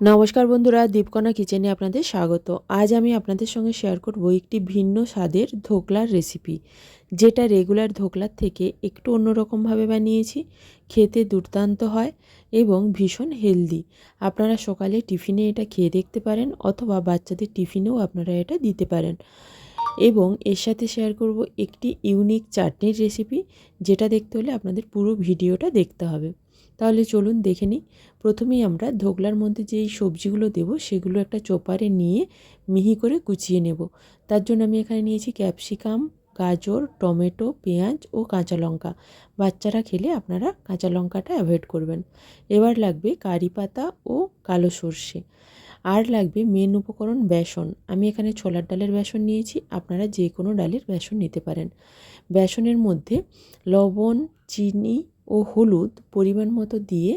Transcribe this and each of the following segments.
নমস্কার বন্ধুরা, দীপকণা কিচেনে আপনাদের স্বাগত। আজ আমি আপনাদের সঙ্গে শেয়ার করব একটি ভিন্ন স্বাদের ধোকলার রেসিপি, যেটা রেগুলার ধোকলার থেকে একটু অন্যরকমভাবে বানিয়েছি। খেতে দুর্দান্ত হয় এবং ভীষণ হেলদি। আপনারা সকালে টিফিনে এটা খেয়ে দেখতে পারেন, অথবা বাচ্চাদের টিফিনেও আপনারা এটা দিতে পারেন। এবং এর সাথে শেয়ার করব একটি ইউনিক চাটনির রেসিপি, যেটা দেখতে হলে আপনাদের পুরো ভিডিওটা দেখতে হবে। তাহলে চলুন দেখে নিই। প্রথমেই আমরা ধোকলার মধ্যে যেই সবজিগুলো দেব সেগুলো একটা চোপারে নিয়ে মিহি করে কুচিয়ে নেব। তার জন্য আমি এখানে নিয়েছি ক্যাপসিকাম, গাজর, টমেটো, পেঁয়াজ ও কাঁচা লঙ্কা। বাচ্চারা খেলে আপনারা কাঁচা লঙ্কাটা অ্যাভয়েড করবেন। এবার লাগবে কারি পাতা ও কালো সর্ষে। আর লাগবে মেন উপকরণ বেসন। আমি এখানে ছোলার ডালের বেসন নিয়েছি, আপনারা যে কোনো ডালের বেসন নিতে পারেন। বেসনের মধ্যে লবণ, চিনি ও হলুদ পরিমাণ মতো দিয়ে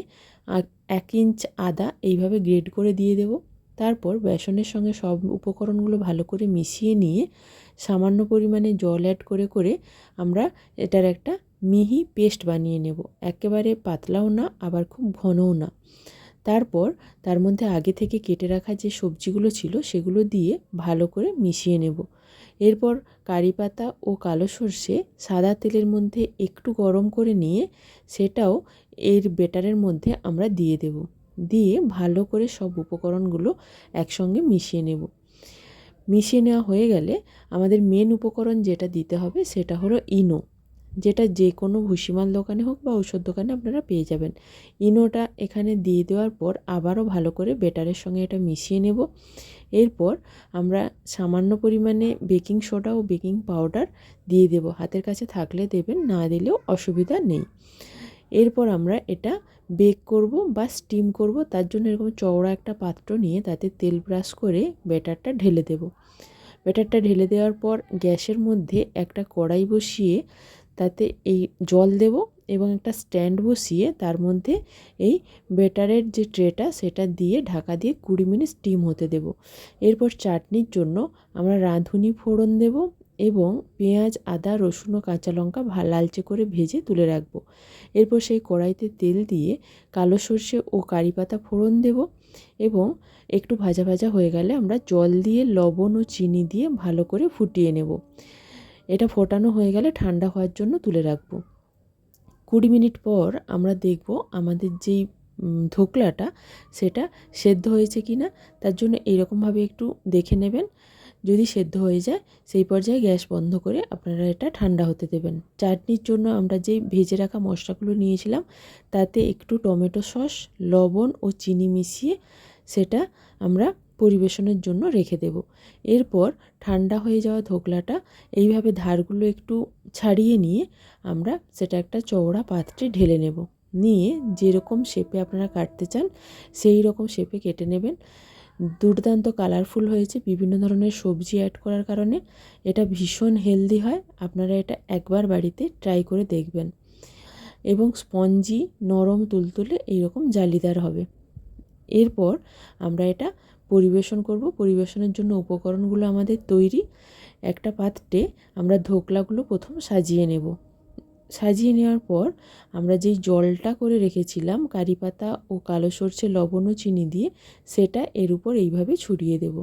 1 ইঞ্চ আদা এইভাবে গ্রেট করে দিয়ে দেব। তারপর বেসনের সঙ্গে সব উপকরণগুলো ভালো করে মিশিয়ে নিয়ে সামান্য পরিমাণে জল অ্যাড করে করে আমরা এটার একটা মিহি পেস্ট বানিয়ে নেব। একেবারে পাতলাও না, আবার খুব ঘনও না। তারপর তার মধ্যে আগে থেকে কেটে রাখা যে সবজিগুলো ছিল সেগুলো দিয়ে ভালো করে মিশিয়ে নেব। এরপর কারি পাতা ও কালো সর্ষে সাদা তেলের মধ্যে একটু গরম করে নিয়ে সেটাও এর বেটারের মধ্যে আমরা দিয়ে দেব। দিয়ে ভালো করে সব উপকরণগুলো একসঙ্গে মিশিয়ে নেব। মিশিয়ে নেওয়া হয়ে গেলে আমাদের মেন উপকরণ যেটা দিতে হবে সেটা হলো ইনো, যেটা যে কোনো ভুসিমাল দোকানে হোক বা ঔষধ দোকানে আপনারা পেয়ে যাবেন। ইনোটা এখানে দিয়ে দেওয়ার পর আবারও ভালো করে বেটারের সঙ্গে এটা মিশিয়ে নেব। এরপর আমরা সামান্য পরিমাণে বেকিং সোডা ও বেকিং পাউডার দিয়ে দেব। হাতের কাছে থাকলে দেবেন, না দিলেও অসুবিধা নেই। এরপর আমরা এটা বেক করব বা স্টিম করব। তার জন্য এরকম চওড়া একটা পাত্র নিয়ে তাতে তেল ব্রাশ করে ব্যাটারটা ঢেলে দেব। ব্যাটারটা ঢেলে দেওয়ার পর গ্যাসের মধ্যে একটা কড়াই বসিয়ে তাতে এই জল দেব এবং একটা স্ট্যান্ড বসিয়ে তার মধ্যে এই ব্যাটারের যে ট্রেটা সেটা দিয়ে ঢাকা দিয়ে 20 মিনিট স্টিম হতে দেব। এরপর চাটনির জন্য আমরা রাঁধুনি ফোড়ন দেব এবং পেঁয়াজ, আদা, রসুন ও কাঁচা লঙ্কা লালচে করে ভেজে তুলে রাখবো। এরপর সেই কড়াইতে তেল দিয়ে কালো সর্ষে ও কারি পাতা ফোড়ন দেব এবং একটু ভাজা ভাজা হয়ে গেলে আমরা জল দিয়ে লবণ ও চিনি দিয়ে ভালো করে ফুটিয়ে নেব। এটা ফোটানো হয়ে গেলে ঠান্ডা হওয়ার জন্য তুলে রাখবো। 20 মিনিট পর আমরা দেখব আমাদের যেই ধোকলাটা সেটা সেদ্ধ হয়েছে কি না। তার জন্য এইরকমভাবে একটু দেখে নেবেন। যদি সেদ্ধ হয়ে যায় সেই পর্যায়ে গ্যাস বন্ধ করে আপনারা এটা ঠান্ডা হতে দেবেন। চাটনির জন্য আমরা যেই ভেজে রাখা মশলাগুলো নিয়েছিলাম তাতে একটু টমেটো সস, লবণ ও চিনি মিশিয়ে সেটা আমরা পরিবেশনের জন্য রেখে দেব। এরপর ঠান্ডা হয়ে যাওয়া ধোকলাটা এইভাবে ধারগুলো একটু ছাড়িয়ে নিয়ে আমরা সেটা একটা চওড়া পাত্রে ঢেলে নেব। নিয়ে যেরকম শেপে আপনারা কাটতে চান সেই রকম শেপে কেটে নেবেন। দুর্দান্ত কালারফুল হয়েছে বিভিন্ন ধরনের সবজি অ্যাড করার কারণে। এটা ভীষণ হেলদি হয়, আপনারা এটা একবার বাড়িতে ট্রাই করে দেখবেন। এবং স্পঞ্জি, নরম তুলতুলে এইরকম জালিদার হবে। এরপর আমরা এটা পরিবেশন করব। পরিবেশনের জন্য উপকরণগুলো আমাদের তৈরি। একটা পাত্রে আমরা ধোকলাগুলো প্রথম সাজিয়ে নেব। সাজিয়ে নেওয়ার পর আমরা যেই জলটা করে রেখেছিলাম কারি পাতা ও কালো সর্ষে, লবণ ও চিনি দিয়ে, সেটা এর উপর এইভাবে ছড়িয়ে দেব।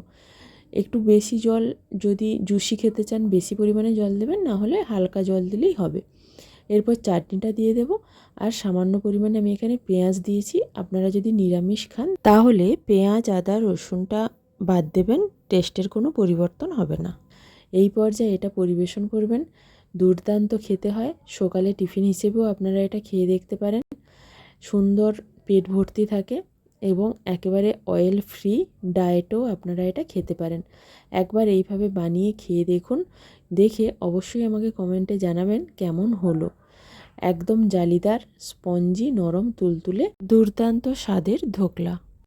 একটু বেশি জল, যদি জুসি খেতে চান বেশি পরিমাণে জল দেবেন, না হলে হালকা জল দিলেই হবে। এরপর চাটনিটা দিয়ে দেব। আর সামান্য পরিমাণে আমি এখানে পেঁয়াজ দিয়েছি। আপনারা যদি নিরামিষ খান তাহলে পেঁয়াজ, আদা, রসুনটা বাদ দেবেন, টেস্টের কোনো পরিবর্তন হবে না। এই পর্যায়ে এটা পরিবেশন করবেন। দুর্দান্ত খেতে হয়। সকালে টিফিন হিসেবেও আপনারা এটা খেয়ে দেখতে পারেন। সুন্দর পেট ভর্তি থাকে এবং একেবারে অয়েল ফ্রি ডায়েটেও আপনারা এটা খেতে পারেন। একবার এইভাবে বানিয়ে খেয়ে দেখুন। দেখে অবশ্যই আমাকে কমেন্টে জানাবেন কেমন হলো। একদম জালিদার, স্পঞ্জি, নরম তুলতুলে দুর্দান্ত স্বাদের ধোকলা।